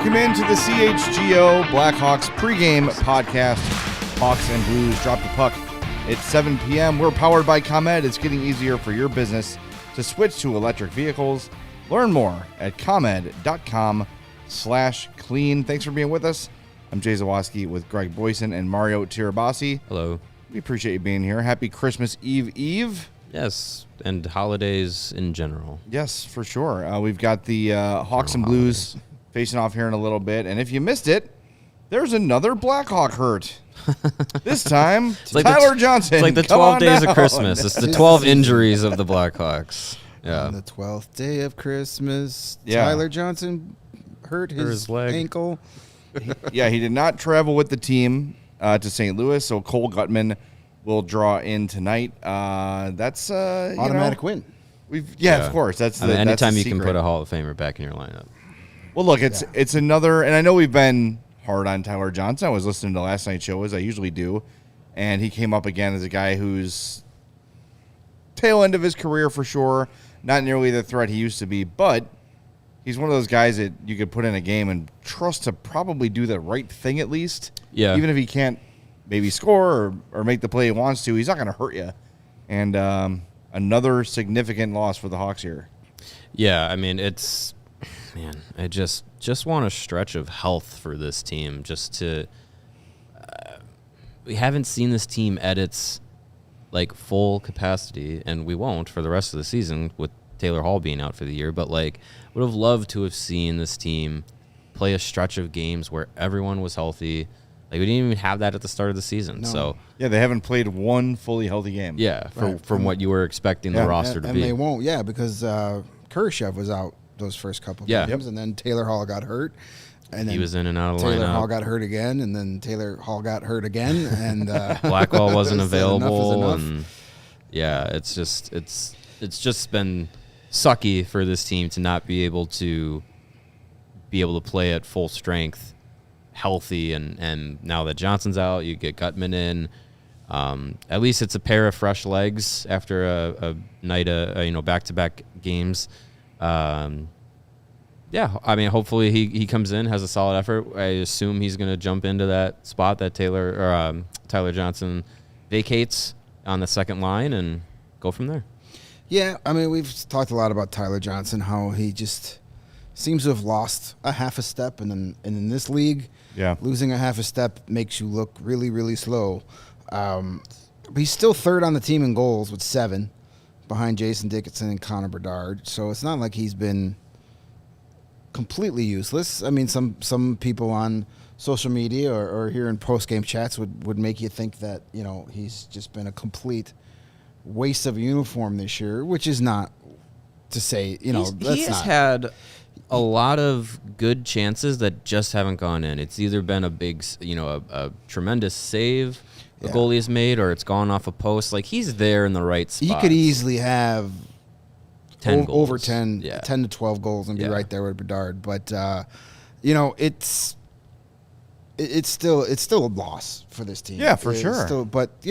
Welcome into the CHGO Blackhawks pregame podcast. Hawks and Blues drop the puck at 7 p.m. We're powered by ComEd. It's getting easier for your business to switch to electric vehicles. Learn more at comed.com/clean. Thanks for being with us. I'm Jay Zawaski with Greg Boysen and Mario Tirabassi. Hello. We appreciate you being here. Happy Christmas Eve. Yes, and holidays in general. Yes, for sure. We've got the Hawks and Blues facing off here in a little bit. And if you missed it, there's another Blackhawk hurt. This time, it's like Tyler Johnson. It's like the 12 days of Christmas. It's the 12 injuries of the Blackhawks. Yeah. On the 12th day of Christmas, Tyler Johnson hurt his ankle. He did not travel with the team to St. Louis, so Cole Gutman will draw in tonight. That's automatic win. Of course. That's anytime you can put a Hall of Famer back in your lineup. Well, look, it's another, and I know we've been hard on Tyler Johnson. I was listening to last night's show, as I usually do, and he came up again as a guy who's tail end of his career for sure, not nearly the threat he used to be, but he's one of those guys that you could put in a game and trust to probably do the right thing at least. Yeah. Even if he can't maybe score or make the play he wants to, he's not going to hurt you. And another significant loss for the Hawks here. Yeah, I mean, I just want a stretch of health for this team. Just to, we haven't seen this team at its full capacity, and we won't for the rest of the season with Taylor Hall being out for the year. But would have loved to have seen this team play a stretch of games where everyone was healthy. We didn't even have that at the start of the season. No. So they haven't played one fully healthy game. Yeah, from what you were expecting the roster to be. And they won't, because Kurashev was out those first couple of games, and then Taylor Hall got hurt. And then he was in and out of the lineup. Taylor Hall got hurt again, and then Taylor Hall got hurt again, and Blackwell wasn't available. Enough. And it's just been sucky for this team to not be able to play at full strength, healthy, and now that Johnson's out, you get Gutman in. At least it's a pair of fresh legs after a night of back-to-back games. Hopefully he comes in, has a solid effort. I assume he's going to jump into that spot that Tyler Johnson vacates on the second line and go from there. Yeah, we've talked a lot about Tyler Johnson, how he just seems to have lost a half a step, and in this league, losing a half a step makes you look really, really slow. But he's still third on the team in goals with 7, behind Jason Dickinson and Connor Bedard. So it's not like he's been completely useless. Some people on social media or here in post-game chats would make you think that, he's just been a complete waste of a uniform this year, which is not to say, he has had a lot of good chances that just haven't gone in. It's either been a big, a tremendous save the goalie has made, or it's gone off a post. He's there in the right spot. He could easily have 10 goals. Over 10 to 12 goals and be right there with Bedard. But, it's still a loss for this team. Yeah, for sure. But,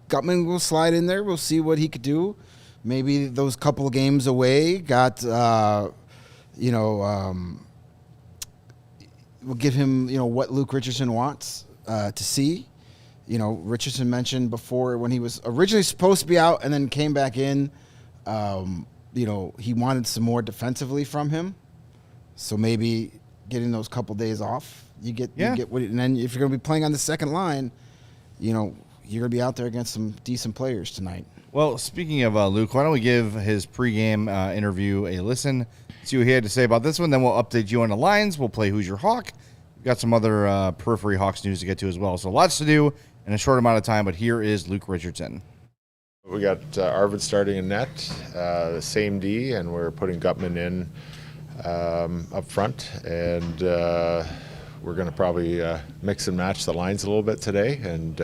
Gutman will slide in there. We'll see what he could do. Maybe those couple of games away got, we'll give him, what Luke Richardson wants to see. Richardson mentioned before when he was originally supposed to be out and then came back in, he wanted some more defensively from him. So maybe getting those couple days off, you get what, and then if you're going to be playing on the second line, you're going to be out there against some decent players tonight. Well, speaking of Luke, why don't we give his pregame interview a listen, see what he had to say about this one, then we'll update you on the lines. We'll play Who's Your Hawk. We've got some other periphery Hawks news to get to as well. So lots to do in a short amount of time, but here is Luke Richardson. We got Arvid starting in net, same D, and we're putting Gutman in up front, and we're going to probably mix and match the lines a little bit today, and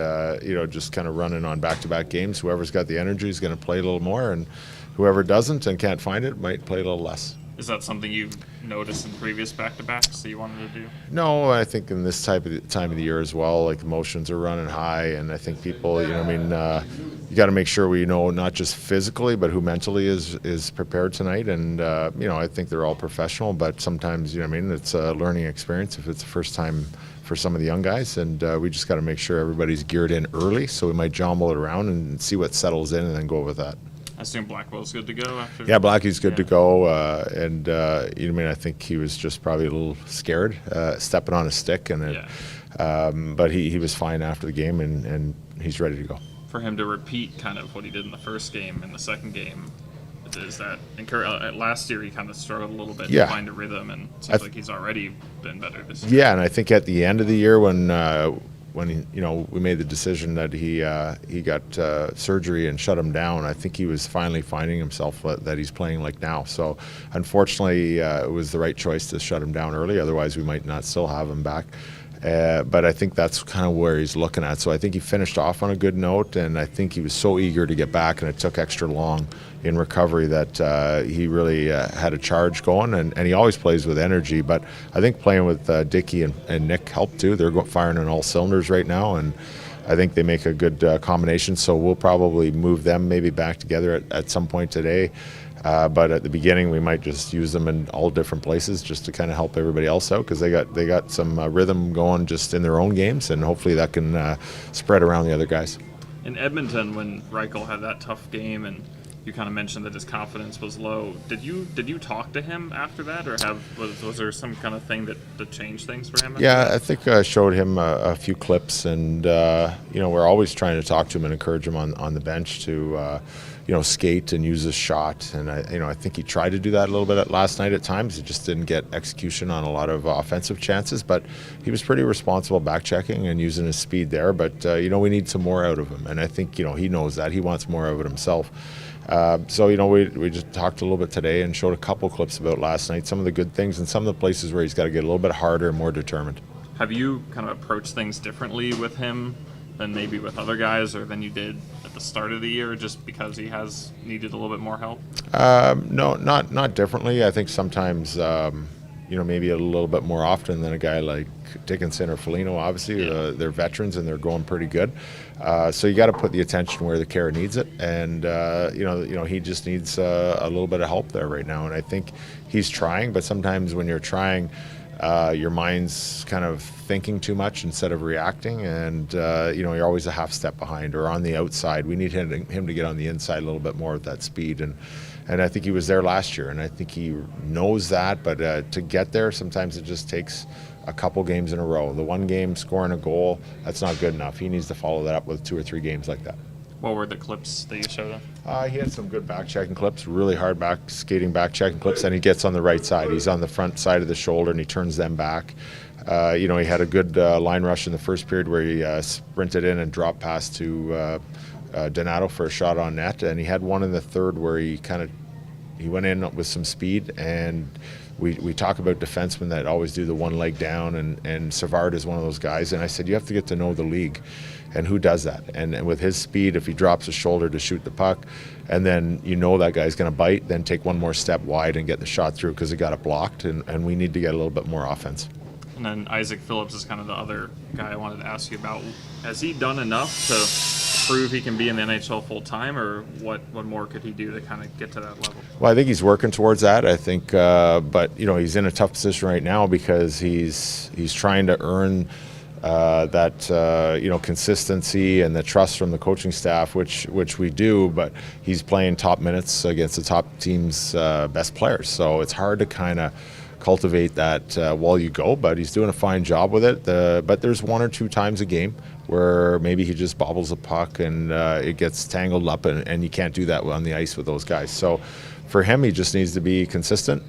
just kind of running on back-to-back games. Whoever's got the energy is going to play a little more, and whoever doesn't and can't find it might play a little less. Is that something you've noticed in previous back-to-backs that you wanted to do? No, I think in this time of the year as well, like emotions are running high, and I think people, you got to make sure we know not just physically, but who mentally is prepared tonight. And I think they're all professional, but sometimes it's a learning experience if it's the first time for some of the young guys, and we just got to make sure everybody's geared in early. So we might jumble it around and see what settles in, and then go with that. I assume Blackwell's good to go after. Yeah, Blackie's good to go, I think he was just probably a little scared, stepping on a stick, but he was fine after the game, and he's ready to go. For him to repeat kind of what he did in the first game in the second game, is that last year he kind of struggled a little bit to find a rhythm, and it seems like he's already been better this year. Yeah, and I think at the end of the year when we made the decision that he got surgery and shut him down, I think he was finally finding himself that he's playing like now. So unfortunately, it was the right choice to shut him down early. Otherwise, we might not still have him back. But I think that's kind of where he's looking at. So I think he finished off on a good note, and I think he was so eager to get back, and it took extra long in recovery that he really had a charge going, and he always plays with energy. But I think playing with Dickie and Nick helped too. They're firing on all cylinders right now, and I think they make a good combination. So we'll probably move them maybe back together at some point today. But at the beginning, we might just use them in all different places just to kind of help everybody else out, because they got some rhythm going just in their own games, and hopefully that can spread around the other guys. In Edmonton, when Reichel had that tough game, and you kind of mentioned that his confidence was low, did you talk to him after that, or was there some kind of thing that changed things for him? Yeah, I think I showed him a few clips, and we're always trying to talk to him and encourage him on the bench to skate and use his shot. And I think he tried to do that a little bit last night at times. He just didn't get execution on a lot of offensive chances, but he was pretty responsible back checking and using his speed there. But we need some more out of him, and I think he knows that. He wants more of it himself. So we just talked a little bit today and showed a couple clips about last night, some of the good things and some of the places where he's got to get a little bit harder and more determined. Have you kind of approached things differently with him than maybe with other guys, or than you did at the start of the year, just because he has needed a little bit more help? No, not differently. I think sometimes maybe a little bit more often than a guy like Dickinson or Foligno. Obviously, they're veterans and they're going pretty good. So you got to put the attention where the care needs it, and he just needs a little bit of help there right now. And I think he's trying, but sometimes when you're trying, your mind's kind of thinking too much instead of reacting, and you're always a half step behind or on the outside. We need him to get on the inside a little bit more with that speed, and I think he was there last year, and I think he knows that. But to get there, sometimes it just takes a couple games in a row. The one game scoring a goal, that's not good enough. He needs to follow that up with 2 or 3 games like that. What were the clips that you showed him? He had some good back-checking clips, really hard skating back-checking clips, and he gets on the right side. He's on the front side of the shoulder, and he turns them back. He had a good line rush in the first period where he sprinted in and dropped past to Donato for a shot on net, and he had one in the third where he went in with some speed, and we talk about defensemen that always do the one leg down, and Savard is one of those guys, and I said you have to get to know the league and who does that, and with his speed, if he drops his shoulder to shoot the puck, and then that guy's going to bite, then take one more step wide and get the shot through because he got it blocked, and we need to get a little bit more offense. And then Isaac Phillips is kind of the other guy I wanted to ask you about. Has he done enough to prove he can be in the NHL full time, or what more could he do to kind of get to that level? Well, I think he's working towards that. I think, but he's in a tough position right now because he's trying to earn that consistency and the trust from the coaching staff, which we do. But he's playing top minutes against the top team's best players, so it's hard to kind of cultivate that while you go, but he's doing a fine job with it. But there's 1 or 2 times a game where maybe he just bobbles a puck and it gets tangled up, and you can't do that on the ice with those guys. So for him, he just needs to be consistent,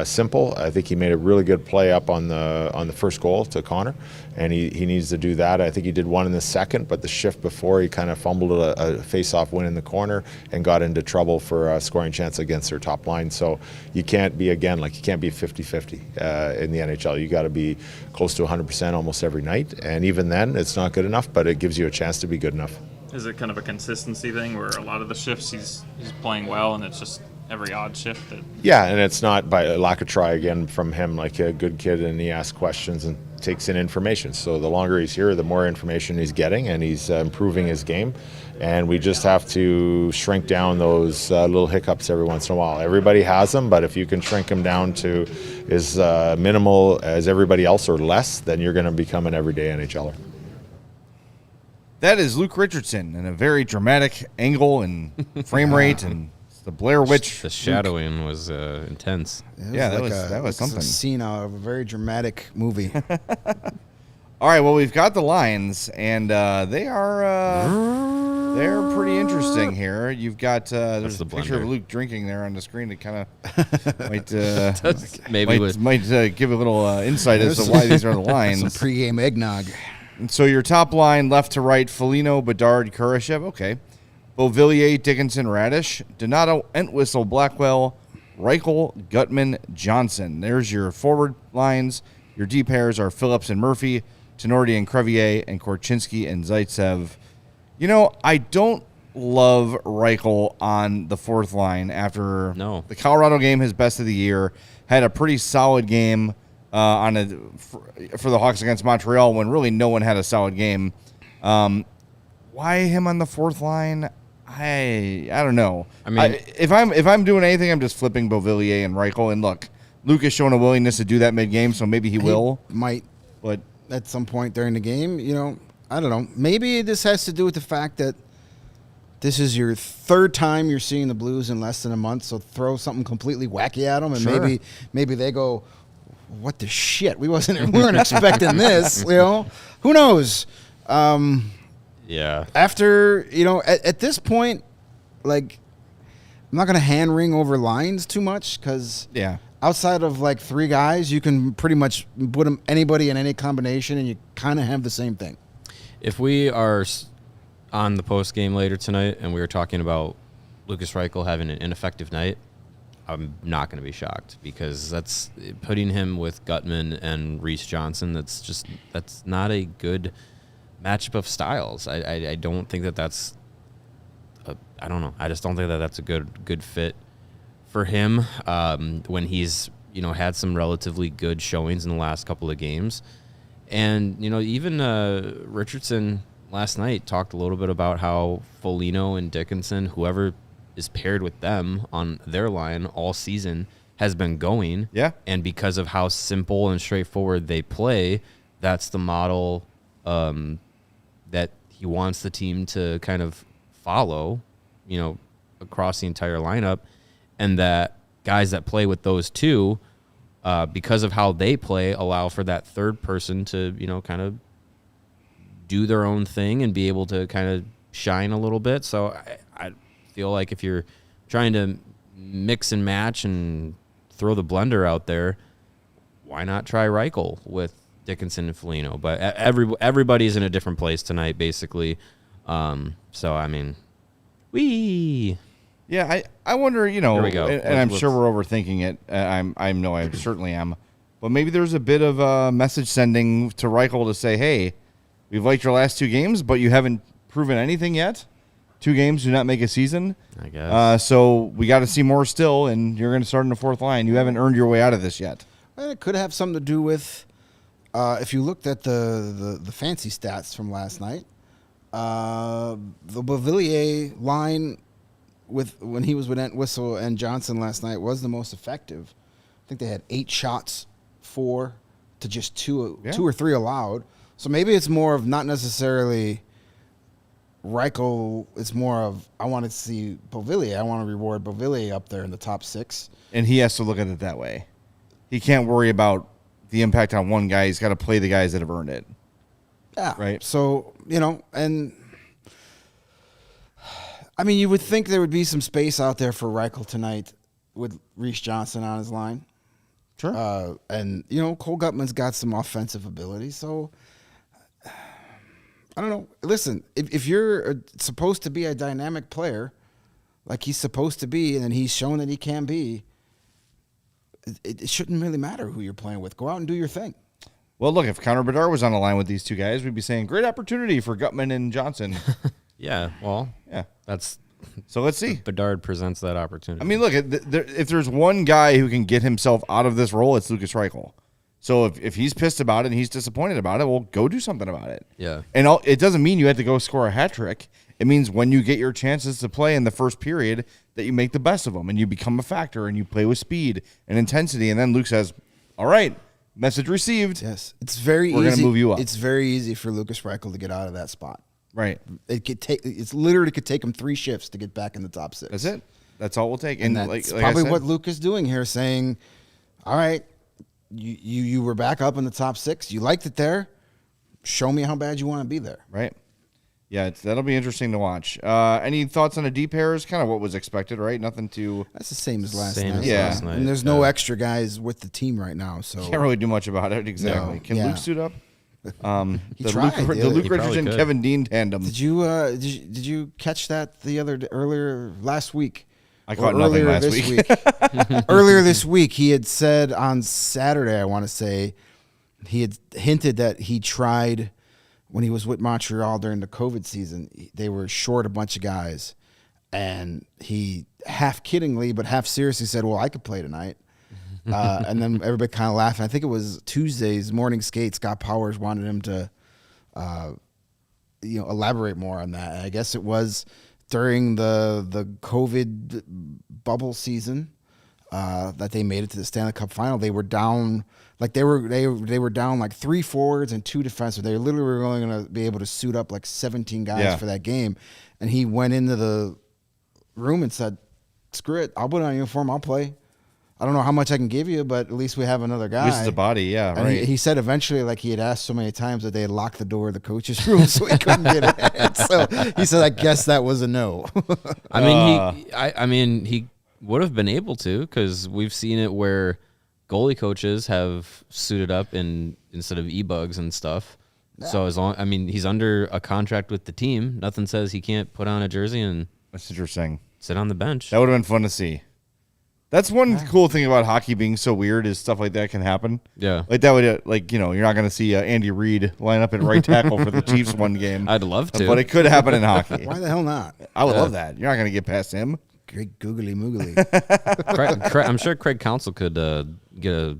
simple. I think he made a really good play up on the first goal to Connor, and he needs to do that. I think he did one in the second, but the shift before, he kind of fumbled a face-off win in the corner and got into trouble for a scoring chance against their top line. So you can't be, you can't be 50-50 in the NHL. You got to be close to 100% almost every night, and even then, it's not good enough, but it gives you a chance to be good enough. Is it kind of a consistency thing where a lot of the shifts he's playing well, and it's just every odd shift that. Yeah, and it's not by a lack of try again from him, like a good kid, and he asks questions and takes in information. So the longer he's here, the more information he's getting, and he's improving his game. And we just have to shrink down those little hiccups every once in a while. Everybody has them, but if you can shrink them down to as minimal as everybody else or less, then you're going to become an everyday NHLer. That is Luke Richardson in a very dramatic angle and frame rate, and the Blair Witch. The shadowing was intense. That was something. A scene out of a very dramatic movie. All right, well, we've got the lines, and they're pretty interesting here. You've got there's a picture of Luke drinking there on the screen that kind of might give a little insight as to why these are the lines. Some pregame eggnog. And so your top line, left to right, Foligno, Bedard, Kurashev, okay. Beauvillier, Dickinson, Radish, Donato, Entwistle, Blackwell, Reichel, Gutman, Johnson. There's your forward lines. Your D pairs are Phillips and Murphy, Tenorti and Crevier, and Korchinski and Zaitsev. You know, I don't love Reichel on the fourth line after the Colorado game, his best of the year. Had a pretty solid game for the Hawks against Montreal when really no one had a solid game. Why him on the fourth line? I don't know. I mean, if I'm doing anything, I'm just flipping Beauvillier and Reichel. And look, Luke has shown a willingness to do that mid-game, so maybe he will. Might, but at some point during the game, you know, I don't know. Maybe this has to do with the fact that this is your third time you're seeing the Blues in less than a month, so throw something completely wacky at them, and maybe they go, what the shit? We weren't expecting this, you know? Who knows? Yeah. After, you know, at this point, like, I'm not going to hand wring over lines too much because outside of like three guys, you can pretty much put anybody in any combination and you kind of have the same thing. If we are on the post game later tonight and we were talking about Lucas Reichel having an ineffective night, I'm not going to be shocked because that's putting him with Gutman and Reese Johnson. That's not a good matchup of styles. I don't think that's I don't know. I just don't think that's a good fit for him when he's, you know, had some relatively good showings in the last couple of games. And, you know, even Richardson last night talked a little bit about how Foligno and Dickinson, whoever is paired with them on their line all season, has been going. Yeah. And because of how simple and straightforward they play, that's the model that he wants the team to kind of follow, you know, across the entire lineup. And that guys that play with those two, because of how they play, allow for that third person to, you know, kind of do their own thing and be able to kind of shine a little bit. So I feel like if you're trying to mix and match and throw the blender out there, why not try Reichel with Dickinson and Foligno? But everybody's in a different place tonight, basically. So, I mean, Yeah, I wonder, you know, Here we go. and I'm sure we're overthinking it. I certainly am. But maybe there's a bit of a message sending to Reichel to say, hey, we've liked your last two games, but you haven't proven anything yet. 2 games do not make a season. I guess. So we got to see more still, and you're going to start in the fourth line. You haven't earned your way out of this yet. Well, it could have something to do with, if you looked at the fancy stats from last night, the Beauvillier line when he was with Entwistle and Johnson last night was the most effective. I think they had 8 shots, 4 to just 2 or 3 allowed. So maybe it's more of not necessarily Reichel. It's more of I want to see Beauvillier. I want to reward Beauvillier up there in the top 6. And he has to look at it that way. He can't worry about the impact on one guy. He's got to play the guys that have earned it. Yeah. Right. So, you know, and I mean, you would think there would be some space out there for Reichel tonight with Reese Johnson on his line. Sure. And, you know, Cole Gutman's got some offensive ability. So, I don't know. Listen, if you're supposed to be a dynamic player like he's supposed to be and he's shown that he can be, it shouldn't really matter who you're playing with. Go out and do your thing. Well, look, if Connor Bedard was on the line with these two guys, we'd be saying, great opportunity for Gutman and Johnson. Yeah, well, yeah, that's So let's see. Bedard presents that opportunity. I mean, look, if there's one guy who can get himself out of this role, it's Lukas Reichel. So if he's pissed about it and he's disappointed about it, well, go do something about it. Yeah. And it doesn't mean you have to go score a hat trick. It means when you get your chances to play in the first period that you make the best of them and you become a factor and you play with speed and intensity. And then Luke says, all right, message received. Yes. It's very easy. We're going to move you up. It's very easy for Lukas Reichel to get out of that spot. Right. It's literally could take him 3 shifts to get back in the top 6. That's it. That's all we'll take. And that's probably what Luke is doing here, saying, all right, you were back up in the top 6. You liked it there. Show me how bad you want to be there. Right. Yeah, that'll be interesting to watch. Any thoughts on the D pairs? Kind of what was expected, right? Nothing too... That's the same as last Same night. as Yeah. last night. And there's no extra guys with the team right now, so Can't really do much about it. Exactly. No. Can Yeah. Luke suit up? He The tried, Luke, yeah. the Luke He probably Richardson, could. Kevin Dean tandem. Did you catch that earlier last week? I caught Or nothing earlier last this week. Earlier this week, he had said on Saturday, I want to say, he had hinted that he tried when he was with Montreal during the COVID season. They were short a bunch of guys, and he half kiddingly but half seriously said, "Well, I could play tonight." And then everybody kind of laughed. I think it was Tuesday's morning skate. Scott Powers wanted him to, elaborate more on that. And I guess it was during the COVID bubble season that they made it to the Stanley Cup final. They were down, like they were down like 3 forwards and 2 defensemen. They literally were only going to be able to suit up like 17 guys for that game. And he went into the room and said, "Screw it, I'll put on a uniform. I'll play. I don't know how much I can give you, but at least we have another guy." This is a body, yeah, And right. he said eventually, like he had asked so many times that they had locked the door of the coach's room so he couldn't get in. So he said, "I guess that was a no." I mean, he would have been able to, because we've seen it where goalie coaches have suited up instead of e-bugs and stuff. So he's under a contract with the team. Nothing says he can't put on a jersey and That's interesting. sit on the bench. That would have been fun to see. That's one cool thing about hockey being so weird is stuff like that can happen. Yeah. Like that would, you're not going to see Andy Reid line up at right tackle for the Chiefs one game. I'd love to. But it could happen in hockey. Why the hell not? I would love that. You're not going to get past him. Great googly moogly. I'm sure Craig Counsell could get a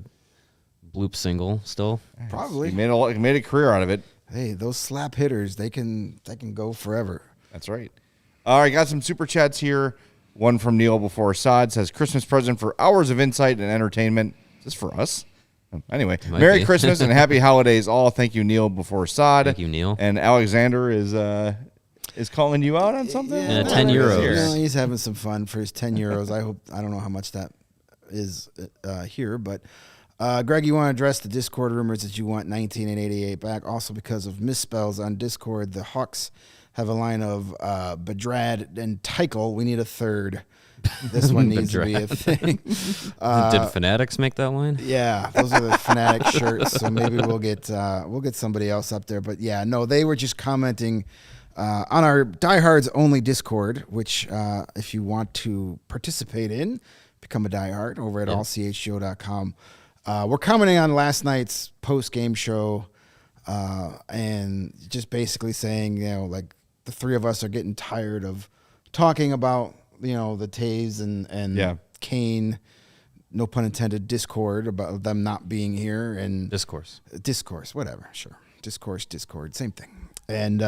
bloop single still. Probably. He made a career out of it. Hey, those slap hitters, they can go forever. That's right. All right, got some super chats here. One from Neil before Assad says, "Christmas present for hours of insight and entertainment." Is this for us? Anyway, Might Merry be. Christmas and Happy Holidays all. Thank you, Neil before Assad. Thank you, Neil. And Alexander is calling you out on something? Yeah, 10 euros. No, he's having some fun for his 10 euros. I don't know how much that is here, but Greg, you want to address the Discord rumors that you want 19 and 88 back. Also, because of misspells on Discord, the Hawks have a line of Bedard and Teichel. We need a third. This one needs to be a thing. Did Fanatics make that line? Yeah, those are the Fanatic shirts. So maybe we'll get somebody else up there. But yeah, no, they were just commenting on our Diehards Only Discord, which if you want to participate in, become a diehard over at allchgo.com. We're commenting on last night's post-game show and just basically saying, like the three of us are getting tired of talking about, the Taves and Kane, no pun intended, Discord, about them not being here. And Discourse, whatever, sure. Discord, same thing. And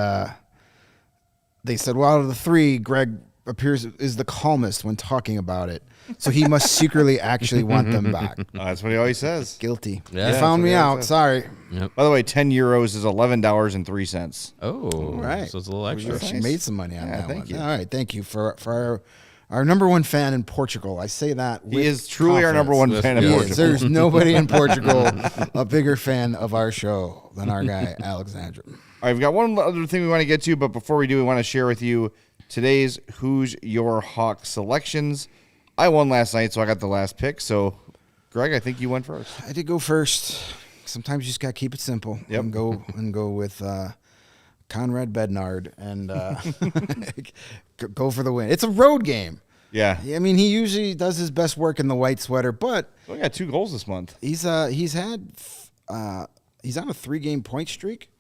they said, well, out of the three, Greg is the calmest when talking about it. So he must secretly actually want them back. That's what he always says. Guilty. Yeah. You That's found what me he out. always says. Sorry. Yep. By the way, 10 euros is $11.03. Oh, All right. So it's a little We extra. actually made some money on that thank one. you. All right. Thank you for our number one fan in Portugal. I say that with He is truly our number one confidence. fan in He is. Portugal. There's nobody in Portugal a bigger fan of our show than our guy, Alexander. All right, we've got one other thing we want to get to, but before we do, we want to share with you today's Who's Your Hawk selections. I won last night, so I got the last pick. So, Greg, I think you went first. I did go first. Sometimes you just got to keep it simple and go with Conrad Bedard and go for the win. It's a road game. Yeah. I mean, he usually does his best work in the white sweater, but We got 2 goals this month. he's on a 3-game point streak.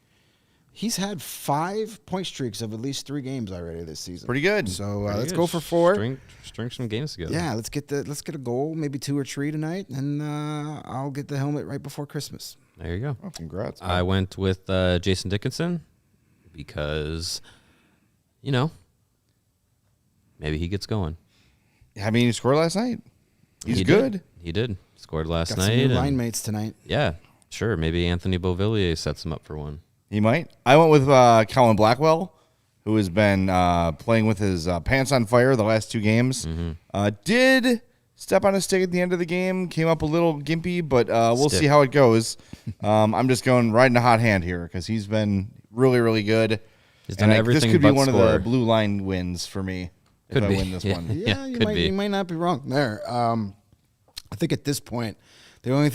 He's had 5 point streaks of at least 3 games already this season. Pretty good. So let's go for 4. String some games together. Yeah, let's get a goal, maybe 2 or 3 tonight, and I'll get the helmet right before Christmas. There you go. Oh, congrats. I went with Jason Dickinson because, maybe he gets going. I mean, he scored last night. He's good. He did. Scored last Got night. some new line mates tonight. Yeah, sure. Maybe Anthony Beauvillier sets him up for one. He might. I went with Colin Blackwell, who has been playing with his pants on fire the last 2 games. Mm-hmm. Did step on a stick at the end of the game. Came up a little gimpy, but we'll see how it goes. I'm just going right in a hot hand here because he's been really, really good. He's done everything this could be but one score. of the blue line wins for me if I win this one. Yeah, could be. You might not be wrong there. I think at this point, the only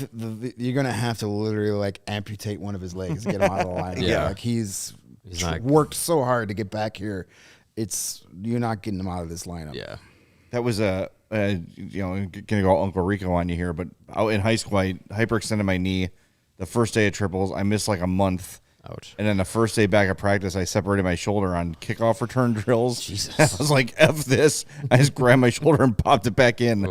you're gonna have to literally like amputate one of his legs to get him out of the line. Yeah. Like he's not worked so hard to get back here. You're not getting him out of this lineup. Yeah. That was gonna go Uncle Rico on you here, but out in high school, I hyperextended my knee the first day of triples. I missed like a month. Ouch. And then the first day back at practice, I separated my shoulder on kickoff return drills. Jesus. I was like, F this. I just grabbed my shoulder and popped it back in.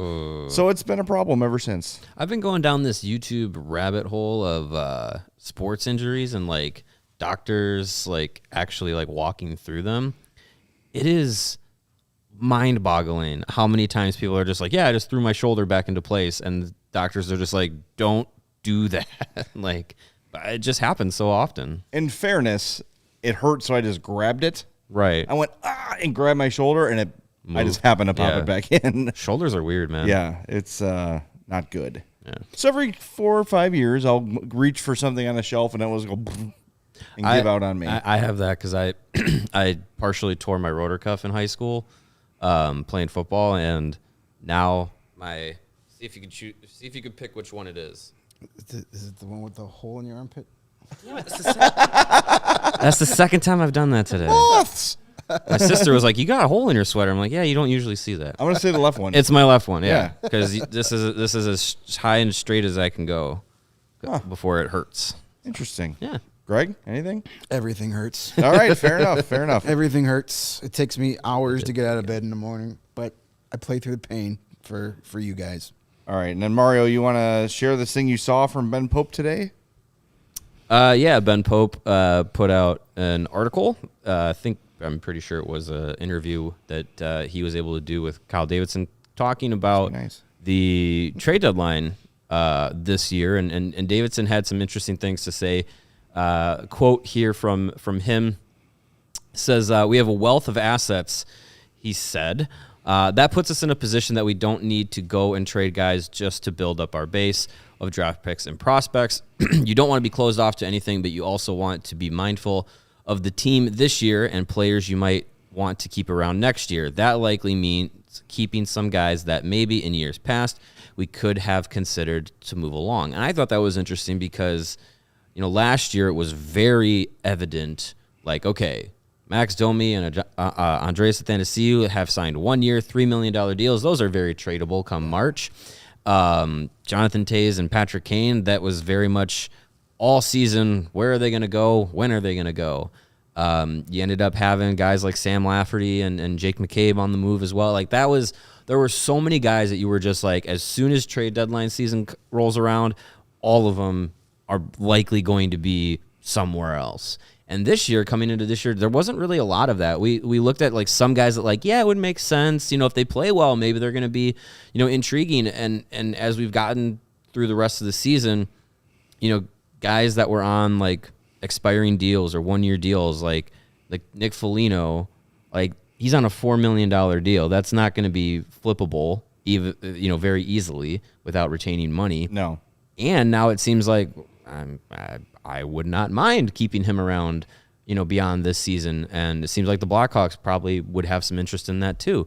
So it's been a problem ever since. I've been going down this YouTube rabbit hole of sports injuries and like doctors like actually like walking through them. It is mind-boggling how many times people are just like, yeah, I just threw my shoulder back into place, and doctors are just like, don't do that. Like, it just happens so often. In fairness, it hurt, so I just grabbed it. Right. I went, and grabbed my shoulder, and I just happened to pop it back in. Shoulders are weird, man. Yeah, it's not good. Yeah. So every 4 or 5 years, I'll reach for something on the shelf, and it will go and give out on me. I have that because I I partially tore my rotor cuff in high school playing football, and now see if you could pick which one it is. Is it the one with the hole in your armpit? That's the second time I've done that today. Moths! My sister was like, "You got a hole in your sweater." I'm like, "Yeah, you don't usually see that." I'm going to say the left one. It's my left one, Yeah. because this is as high and straight as I can go before it hurts. Interesting. Yeah. Greg, anything? Everything hurts. All right, fair enough. Fair enough. Everything hurts. It takes me hours to get out of bed in the morning, but I play through the pain for you guys. All right, and then Mario, you want to share this thing you saw from Ben Pope today? Yeah, Ben Pope put out an article. I'm pretty sure it was an interview that he was able to do with Kyle Davidson talking about the trade deadline this year, and Davidson had some interesting things to say. Quote here from him says, "We have a wealth of assets," he said. That puts us in a position that we don't need to go and trade guys just to build up our base of draft picks and prospects. You don't want to be closed off to anything, but you also want to be mindful of the team this year and players you might want to keep around next year. That likely means keeping some guys that maybe in years past we could have considered to move along. And I thought that was interesting because, last year it was very evident, like, okay, Max Domi and Andreas Athanasiou have signed 1 year, $3 million deals. Those are very tradable come March. Jonathan Toews and Patrick Kane, that was very much all season. Where are they going to go? When are they going to go? You ended up having guys like Sam Lafferty and Jake McCabe on the move as well. Like there were so many guys that you were just like, as soon as trade deadline season rolls around, all of them are likely going to be somewhere else. And this year, coming into this year, there wasn't really a lot of that. We looked at like some guys that like, yeah, it would make sense. If they play well, maybe they're going to be, intriguing. And as we've gotten through the rest of the season, guys that were on like expiring deals or 1 year deals, like Nick Foligno, like he's on a $4 million deal. That's not going to be flippable, even very easily without retaining money. No. And now it seems like I would not mind keeping him around, beyond this season. And it seems like the Blackhawks probably would have some interest in that too.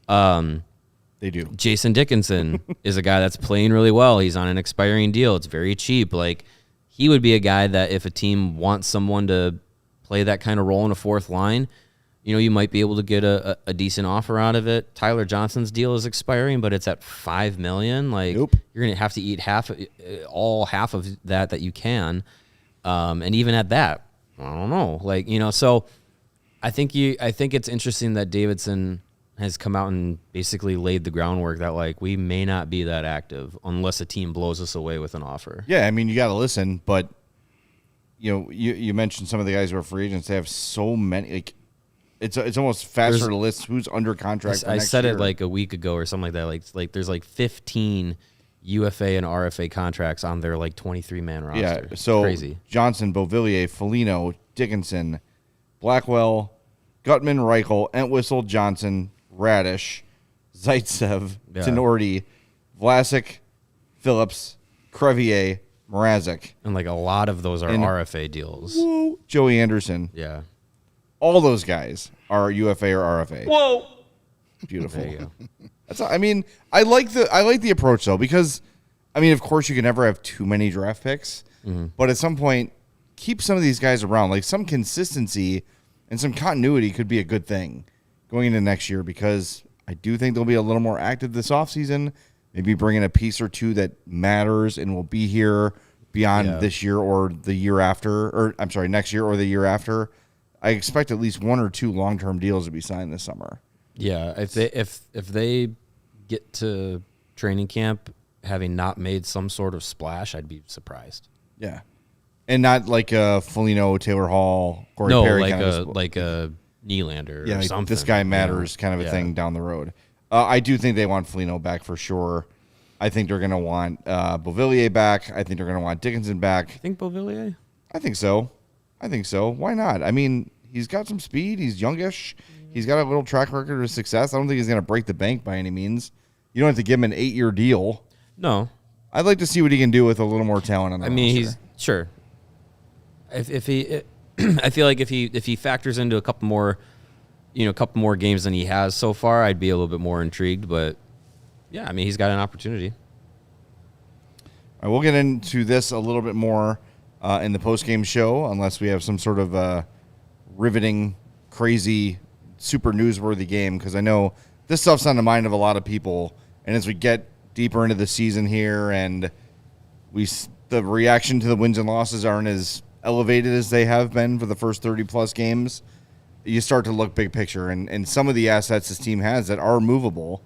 They do. Jason Dickinson is a guy that's playing really well. He's on an expiring deal. It's very cheap. Like he would be a guy that if a team wants someone to play that kind of role in a fourth line, you might be able to get a decent offer out of it. Tyler Johnson's deal is expiring, but it's at $5 million. Like Nope. You're going to have to eat half of that you can. And even at that, I don't know. Like, you know, so I think it's interesting that Davidson has come out and basically laid the groundwork that, like, we may not be that active unless a team blows us away with an offer. Yeah, I mean, you got to listen, but, you know, you mentioned some of the guys who are free agents. They have so many. Like, it's almost faster to list who's under contract for I next said year. it like a week ago or something like that. Like there's like 15 UFA and RFA contracts on their like 23-man roster. Yeah, It's so crazy. Johnson, Beauvillier, Foligno, Dickinson, Blackwell, Gutman, Reichel, Entwistle, Johnson, Radish, Zaitsev, Tenorti, Vlasic, Phillips, Crevier, Mrazek. And like a lot of those are RFA deals. Woo, Joey Anderson. Yeah. All those guys are UFA or RFA. Whoa. Beautiful. There you go. That's. I mean, I like the approach though, because, I mean, of course you can never have too many draft picks, but at some point, keep some of these guys around. Like, some consistency and some continuity could be a good thing going into next year, because I do think they'll be a little more active this offseason. Maybe bring in a piece or two that matters and will be here beyond this year or the year after, or I'm sorry, next year or the year after. I expect at least 1 or 2 long-term deals to be signed this summer. Yeah, if they get to training camp having not made some sort of splash, I'd be surprised. Yeah, and not like a Foligno, Taylor Hall, Corey Perry like kind of like a Nylander or like something. this guy matters kind of a thing down the road. I do think they want Foligno back for sure. I think they're going to want Beauvillier back. I think they're going to want Dickinson back. You think Beauvillier? I think so. Why not? I mean, he's got some speed. He's youngish. He's got a little track record of success. I don't think he's going to break the bank by any means. You don't have to give him an 8-year deal. No. I'd like to see what he can do with a little more talent on the roster. He's sure. If he, I feel like if he factors into a couple more games than he has so far, I'd be a little bit more intrigued. But yeah, I mean, he's got an opportunity. All right, we'll get into this a little bit more in the post-game show, unless we have some sort of riveting, crazy, super newsworthy game, because I know this stuff's on the mind of a lot of people. And as we get deeper into the season here, and the reaction to the wins and losses aren't as elevated as they have been for the first 30-plus games, you start to look big picture. And some of the assets this team has that are movable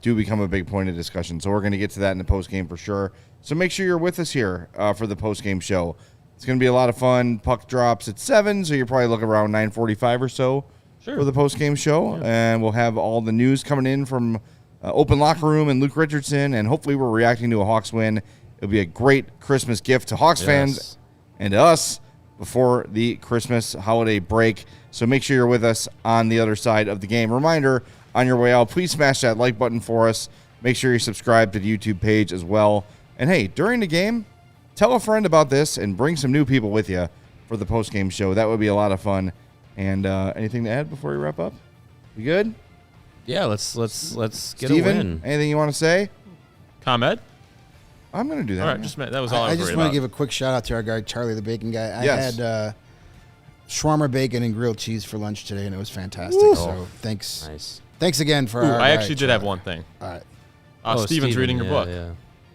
do become a big point of discussion. So we're going to get to that in the post-game for sure. So make sure you're with us here for the post-game show. It's going to be a lot of fun. Puck drops at 7, so you're probably looking around 9:45 or so for the post-game show. Yeah. And we'll have all the news coming in from Open Locker Room and Luke Richardson, and hopefully we're reacting to a Hawks win. It'll be a great Christmas gift to Hawks fans and to us before the Christmas holiday break. So make sure you're with us on the other side of the game. Reminder, on your way out, please smash that like button for us. Make sure you subscribe to the YouTube page as well. And hey, during the game, tell a friend about this and bring some new people with you for the post-game show. That would be a lot of fun. And anything to add before we wrap up? We good? Yeah, let's get Steven, a win. Anything you want to say? ComEd? I'm going to do that. All right, that was all I was just worried want about. to give a quick shout out to our guy Charlie, the bacon guy. I had shawarma bacon and grilled cheese for lunch today, and it was fantastic. Ooh. So thanks. Nice. Thanks again for. I actually did have one thing. All right. Steven's reading your book. Yeah.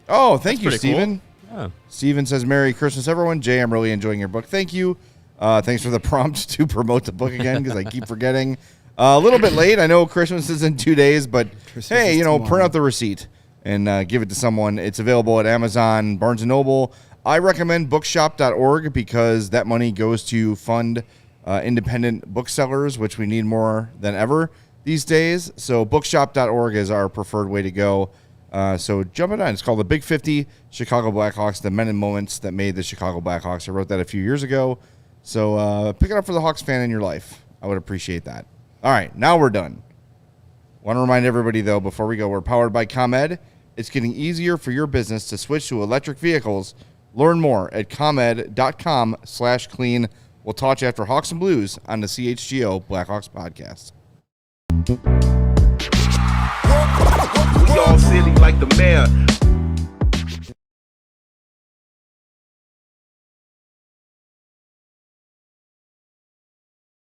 Oh, thank you, That's pretty Steven. Cool. Yeah. Steven says, Merry Christmas, everyone. Jay, I'm really enjoying your book. Thank you. Thanks for the prompt to promote the book again, because I keep forgetting. A little bit late. I know Christmas is in 2 days, but hey, print out the receipt and give it to someone. It's available at Amazon, Barnes & Noble. I recommend bookshop.org because that money goes to fund independent booksellers, which we need more than ever these days. So bookshop.org is our preferred way to go. So jump it on. It's called The Big 50, Chicago Blackhawks, the men and moments that made the Chicago Blackhawks. I wrote that a few years ago. So pick it up for the Hawks fan in your life. I would appreciate that. All right, now we're done. Want to remind everybody, though, before we go, we're powered by ComEd. It's getting easier for your business to switch to electric vehicles. Learn more at comed.com/clean. We'll talk to you after Hawks and Blues on the CHGO Blackhawks podcast. We all silly like the mayor.